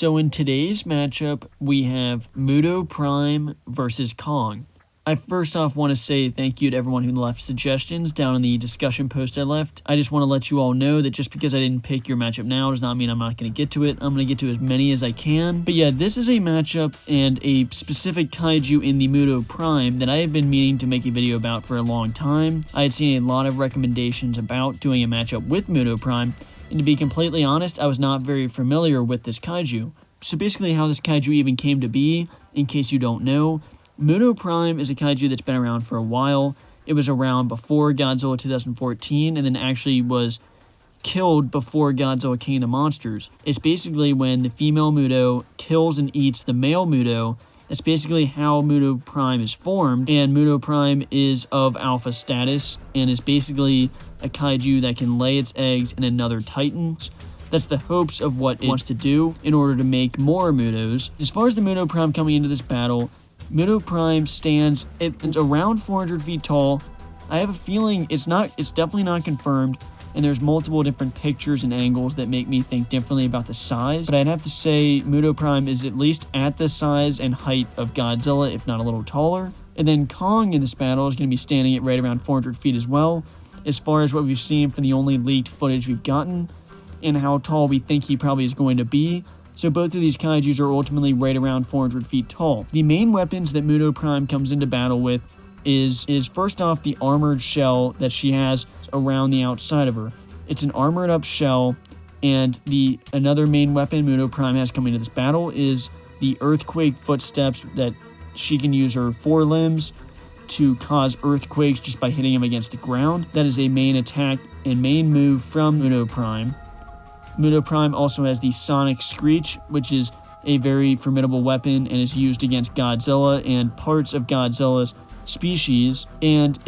So in today's matchup, we have Muto Prime versus Kong. I first off want to say thank you to everyone who left suggestions down in the discussion post I left. I just want to let you all know that just because I didn't pick your matchup now does not mean I'm not going to get to it. I'm going to get to as many as I can. But yeah, this is a matchup and a specific kaiju in the Muto Prime that I have been meaning to make a video about for a long time. I had seen a lot of recommendations about doing a matchup with Muto Prime, and to be completely honest, I was not very familiar with this kaiju. So basically how this kaiju even came to be, in case you don't know, Muto Prime is a kaiju that's been around for a while. It was around before Godzilla 2014 and then actually was killed before Godzilla King of the Monsters. It's basically when the female Muto kills and eats the male Muto. That's basically how Muto Prime is formed, and Muto Prime is of alpha status and is basically a kaiju that can lay its eggs in another Titan. That's the hopes of what it wants to do in order to make more Mutos. As far as the Muto Prime coming into this battle, Muto Prime stands it's around 400 feet tall. I have a feeling it's definitely not confirmed, and there's multiple different pictures and angles that make me think differently about the size. But I'd have to say Muto Prime is at least at the size and height of Godzilla, if not a little taller. And then Kong in this battle is going to be standing at right around 400 feet as well, as far as what we've seen from the only leaked footage we've gotten, and how tall we think he probably is going to be. So both of these kaijus are ultimately right around 400 feet tall. The main weapons that Muto Prime comes into battle with is first off the armored shell that she has around the outside of her. It's an armored up shell, and another main weapon Muto Prime has coming into this battle is the earthquake footsteps that she can use her forelimbs to cause earthquakes just by hitting him against the ground. That is a main attack and main move from Muto Prime. Muto Prime also has the Sonic Screech, which is a very formidable weapon and is used against Godzilla and parts of Godzilla's species, and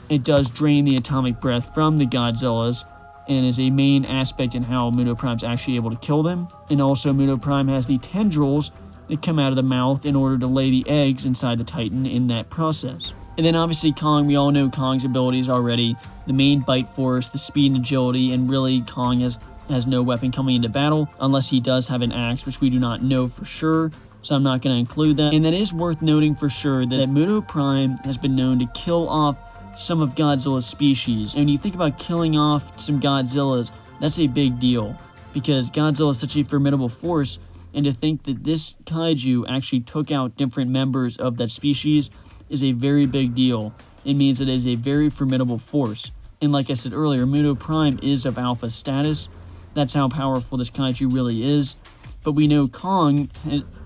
it does drain the atomic breath from the Godzillas and is a main aspect in how Muto Prime's actually able to kill them. And also Muto Prime has the tendrils that come out of the mouth in order to lay the eggs inside the Titan in that process. And then obviously Kong, we all know Kong's abilities already, the main bite force, the speed and agility, and really Kong has no weapon coming into battle unless he does have an axe, which we do not know for sure, so I'm not going to include that. And that is worth noting for sure that Muto Prime has been known to kill off some of Godzilla's species. And when you think about killing off some Godzillas, that's a big deal, because Godzilla is such a formidable force, and to think that this kaiju actually took out different members of that species is a very big deal. It means it is a very formidable force. And like I said earlier, Muto Prime is of alpha status. That's how powerful this kaiju really is. But we know Kong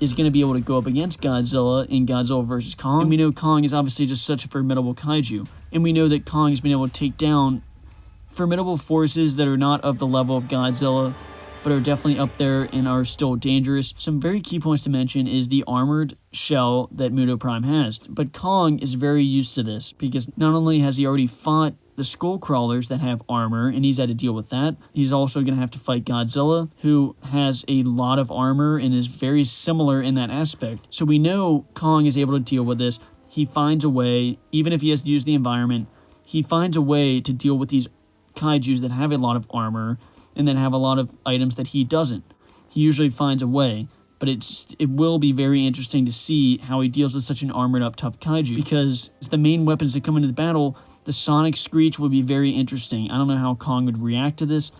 is going to be able to go up against Godzilla in Godzilla vs. Kong. And we know Kong is obviously just such a formidable kaiju. And we know that Kong has been able to take down formidable forces that are not of the level of Godzilla, but are definitely up there and are still dangerous. Some very key points to mention is the armored shell that Muto Prime has. But Kong is very used to this, because not only has he already fought the skull crawlers that have armor, and he's had to deal with that, he's also going to have to fight Godzilla, who has a lot of armor and is very similar in that aspect. So we know Kong is able to deal with this. He finds a way, even if he has to use the environment, he finds a way to deal with these kaijus that have a lot of armor and then have a lot of items that he doesn't. He usually finds a way, but it will be very interesting to see how he deals with such an armored up tough kaiju, because the main weapons that come into the battle, the Sonic Screech, will be very interesting. I don't know how Kong would react to this.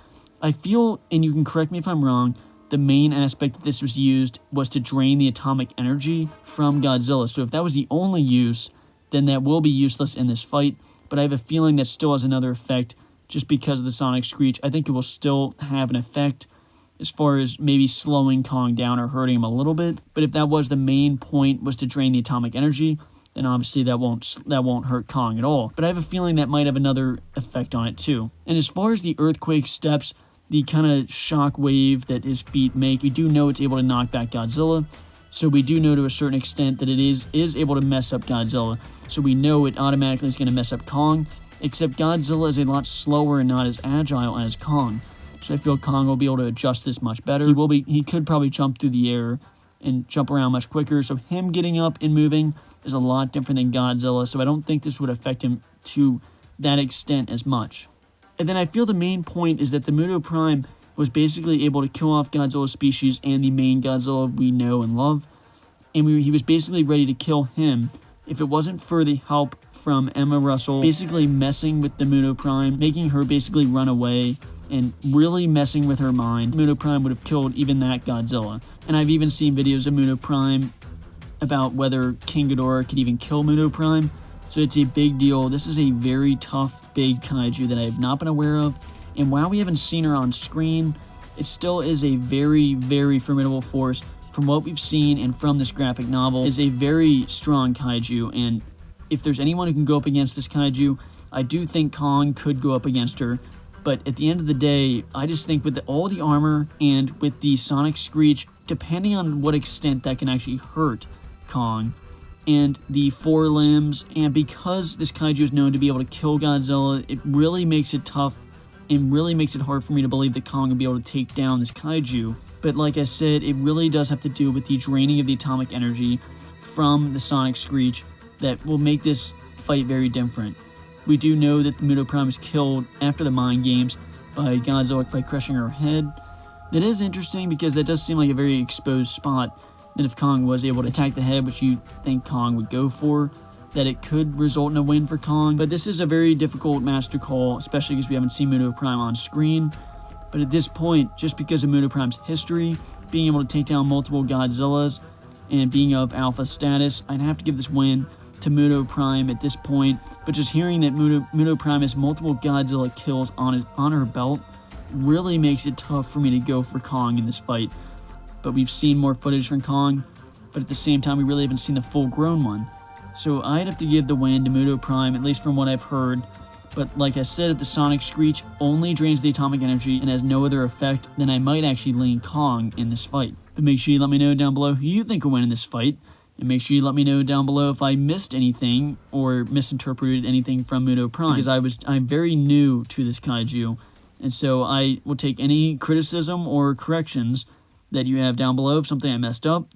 I feel, and you can correct me if I'm wrong, the main aspect that this was used was to drain the atomic energy from Godzilla. So if that was the only use, then that will be useless in this fight. But I have a feeling that still has another effect just because of the Sonic Screech. I think it will still have an effect as far as maybe slowing Kong down or hurting him a little bit. But if that was the main point, was to drain the atomic energy, then obviously that won't hurt Kong at all. But I have a feeling that might have another effect on it too. And as far as the earthquake steps, the kind of shock wave that his feet make, you do know it's able to knock back Godzilla. So we do know to a certain extent that it is able to mess up Godzilla. So we know it automatically is going to mess up Kong, except Godzilla is a lot slower and not as agile as Kong. So I feel Kong will be able to adjust this much better. He could probably jump through the air and jump around much quicker. So him getting up and moving is a lot different than Godzilla. So I don't think this would affect him to that extent as much. And then I feel the main point is that the Muto Prime was basically able to kill off Godzilla's species and the main Godzilla we know and love. And he was basically ready to kill him if it wasn't for the help from Emma Russell basically messing with the Muto Prime, making her basically run away and really messing with her mind. Muto Prime would have killed even that Godzilla. And I've even seen videos of Muto Prime about whether King Ghidorah could even kill Muto Prime. So it's a big deal. This is a very tough, big kaiju that I have not been aware of. And while we haven't seen her on screen, it still is a very, very formidable force. From what we've seen and from this graphic novel, is a very strong kaiju. And if there's anyone who can go up against this kaiju, I do think Kong could go up against her. But at the end of the day, I just think with all the armor and with the sonic screech, depending on what extent that can actually hurt Kong, and the forelimbs, and because this kaiju is known to be able to kill Godzilla, it really makes it tough and really makes it hard for me to believe that Kong will be able to take down this kaiju. But like I said, it really does have to do with the draining of the atomic energy from the sonic screech that will make this fight very different. We do know that the Muto Prime is killed after the mind games by Godzilla by crushing her head. That is interesting because that does seem like a very exposed spot. That if Kong was able to attack the head, which you think Kong would go for, that it could result in a win for Kong. But this is a very difficult match to call, especially because we haven't seen Muto Prime on screen. But at this point, just because of Muto Prime's history, being able to take down multiple Godzillas, and being of alpha status, I'd have to give this win to Muto Prime at this point. But just hearing that Muto Prime has multiple Godzilla kills on her belt really makes it tough for me to go for Kong in this fight. But we've seen more footage from Kong, but at the same time, we really haven't seen the full-grown one. So I'd have to give the win to Muto Prime, at least from what I've heard. But like I said, if the sonic screech only drains the atomic energy and has no other effect, then I might actually lean Kong in this fight. But make sure you let me know down below who you think will win in this fight. And make sure you let me know down below if I missed anything or misinterpreted anything from Muto Prime. Because I'm very new to this kaiju. And so I will take any criticism or corrections that you have down below if something I messed up.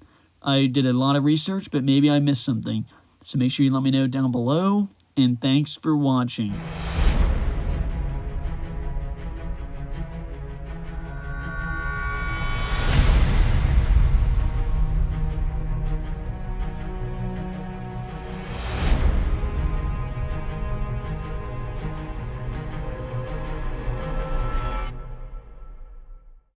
I did a lot of research, but maybe I missed something. So make sure you let me know down below. And thanks for watching.